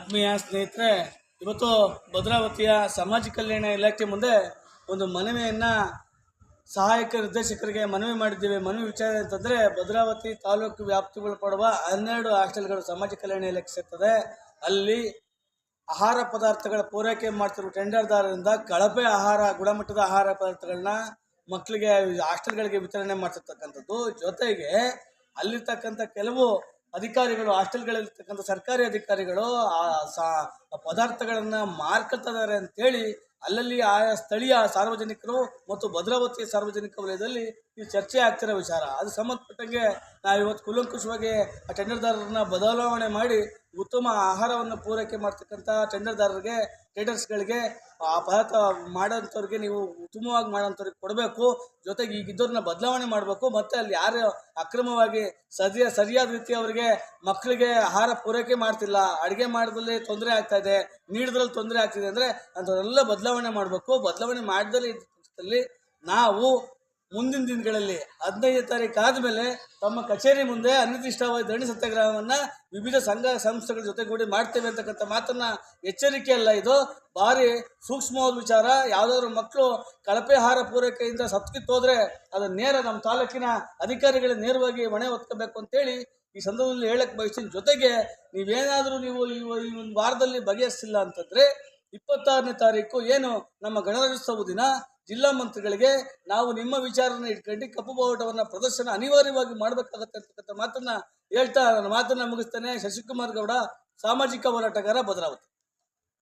ಆತ್ಮೀಯ ಸ್ನೇಹಿತರೆ, ಇವತ್ತು ಭದ್ರಾವತಿಯ ಸಮಾಜ ಕಲ್ಯಾಣ ಇಲಾಖೆ ಮುಂದೆ ಒಂದು ಮನವಿಯನ್ನು ಸಹಾಯಕ ನಿರ್ದೇಶಕರಿಗೆ ಮನವಿ ಮಾಡಿದ್ದೇವೆ. ಮನವಿ ವಿಚಾರ ಅಂತಂದರೆ, ಭದ್ರಾವತಿ ತಾಲೂಕು ವ್ಯಾಪ್ತಿಗೊಳಪಡುವ 12 ಹಾಸ್ಟೆಲ್ಗಳು ಸಮಾಜ ಕಲ್ಯಾಣ ಇಲಾಖೆ ಸೇರ್ತದೆ. ಅಲ್ಲಿ ಆಹಾರ ಪದಾರ್ಥಗಳ ಪೂರೈಕೆ ಮಾಡ್ತಿರುವ ಟೆಂಡರ್ದಾರರಿಂದ ಕಳಪೆ ಆಹಾರ, ಗುಣಮಟ್ಟದ ಆಹಾರ ಪದಾರ್ಥಗಳನ್ನ ಮಕ್ಕಳಿಗೆ ಹಾಸ್ಟೆಲ್ಗಳಿಗೆ ವಿತರಣೆ ಮಾಡ್ತಿರ್ತಕ್ಕಂಥದ್ದು. ಜೊತೆಗೆ ಅಲ್ಲಿರ್ತಕ್ಕಂಥ ಕೆಲವು ಅಧಿಕಾರಿಗಳು, ಹಾಸ್ಟೆಲ್ಗಳಲ್ಲಿರ್ತಕ್ಕಂಥ ಸರ್ಕಾರಿ ಅಧಿಕಾರಿಗಳು ಪದಾರ್ಥಗಳನ್ನು ಮಾರ್ಕೊಳ್ತಿದ್ದಾರೆ ಅಂತೇಳಿ ಅಲ್ಲಲ್ಲಿ ಆಯಾ ಸ್ಥಳೀಯ ಸಾರ್ವಜನಿಕರು ಮತ್ತು ಭದ್ರಾವತಿ ಸಾರ್ವಜನಿಕ ವಲಯದಲ್ಲಿ ಇದು ಚರ್ಚೆ ಆಗ್ತಿರೋ ವಿಚಾರ. ಅದು ಸಂಬಂಧಪಟ್ಟಂಗೆ ನಾವು ಇವತ್ತು ಕೂಲಂಕುಷವಾಗಿ ಆ ಟೆಂಡರ್ದಾರರನ್ನ ಬದಲಾವಣೆ ಮಾಡಿ ಉತ್ತಮ ಆಹಾರವನ್ನು ಪೂರೈಕೆ ಮಾಡ್ತಕ್ಕಂಥ ಟ್ರೇಡರ್ಸ್ಗಳಿಗೆ ಆ ಪದಾರ್ಥ ಮಾಡೋಂಥವ್ರಿಗೆ ನೀವು ಉತ್ತಮವಾಗಿ ಮಾಡೋಂಥವ್ರಿಗೆ ಕೊಡಬೇಕು. ಜೊತೆಗೆ ಈಗಿದ್ದವ್ರನ್ನ ಬದಲಾವಣೆ ಮಾಡಬೇಕು. ಮತ್ತು ಅಲ್ಲಿ ಯಾರು ಅಕ್ರಮವಾಗಿ ಸರಿಯಾದ ರೀತಿ ಅವರಿಗೆ ಮಕ್ಕಳಿಗೆ ಆಹಾರ ಪೂರೈಕೆ ಮಾಡ್ತಿಲ್ಲ, ಅಡುಗೆ ಮಾಡೋದ್ರಲ್ಲಿ ತೊಂದರೆ ಆಗ್ತಾ ಇದೆ, ನೀಡೋದ್ರಲ್ಲಿ ತೊಂದರೆ ಆಗ್ತಿದೆ ಅಂದರೆ ಅಂಥವರೆಲ್ಲ ಬದಲಾವಣೆ ಮಾಡಬೇಕು. ಬದಲಾವಣೆ ಮಾಡಿದಲ್ಲಿ ಪಕ್ಷದಲ್ಲಿ ನಾವು ಮುಂದಿನ ದಿನಗಳಲ್ಲಿ 15ನೇ ತಾರೀಕು ಆದಮೇಲೆ ತಮ್ಮ ಕಚೇರಿ ಮುಂದೆ ಅನಿರ್ದಿಷ್ಟವಾದ ಧರಣಿ ಸತ್ಯಾಗ್ರಹವನ್ನು ವಿವಿಧ ಸಂಘ ಸಂಸ್ಥೆಗಳ ಜೊತೆಗೂಡಿ ಮಾಡ್ತೇವೆ ಅಂತಕ್ಕಂಥ ಮಾತನ್ನು ಎಚ್ಚರಿಕೆ ಅಲ್ಲ, ಇದು ಭಾರಿ ಸೂಕ್ಷ್ಮವಾದ ವಿಚಾರ. ಯಾವುದಾದ್ರೂ ಮಕ್ಕಳು ಕಳಪೆ ಆಹಾರ ಪೂರೈಕೆಯಿಂದ ಸತ್ಕಿತ್ತೋದ್ರೆ ಅದನ್ನು ನೇರ ನಮ್ಮ ತಾಲೂಕಿನ ಅಧಿಕಾರಿಗಳೇ ನೇರವಾಗಿ ಹೊಣೆ ಹೊತ್ಕೋಬೇಕು ಅಂತೇಳಿ ಈ ಸಂದರ್ಭದಲ್ಲಿ ಹೇಳಕ್ಕೆ ಬಯಸ್ತೀನಿ. ಜೊತೆಗೆ ನೀವೇನಾದರೂ ಈ ಒಂದು ವಾರದಲ್ಲಿ ಬಗೆಹರಿಸಿಲ್ಲ ಅಂತಂದರೆ 26ನೇ ತಾರೀಕು ಏನು ನಮ್ಮ ಗಣರಾಜ್ಯೋತ್ಸವ ದಿನ, ಜಿಲ್ಲಾ ಮಂತ್ರಿಗಳಿಗೆ ನಾವು ನಿಮ್ಮ ವಿಚಾರನ ಇಟ್ಕೊಂಡು ಕಪ್ಪು ಬಾವುಟವನ್ನು ಪ್ರದರ್ಶನ ಅನಿವಾರ್ಯವಾಗಿ ಮಾಡಬೇಕಾಗತ್ತೆ ಅಂತಕ್ಕಂಥ ಮಾತನ್ನು ಹೇಳ್ತಾ ನನ್ನ ಮಾತನ್ನು ಮುಗಿಸ್ತೇನೆ. ಶಶಿಕುಮಾರ್ ಗೌಡ, ಸಾಮಾಜಿಕ ಹೋರಾಟಗಾರ, ಭದ್ರಾವತಿ.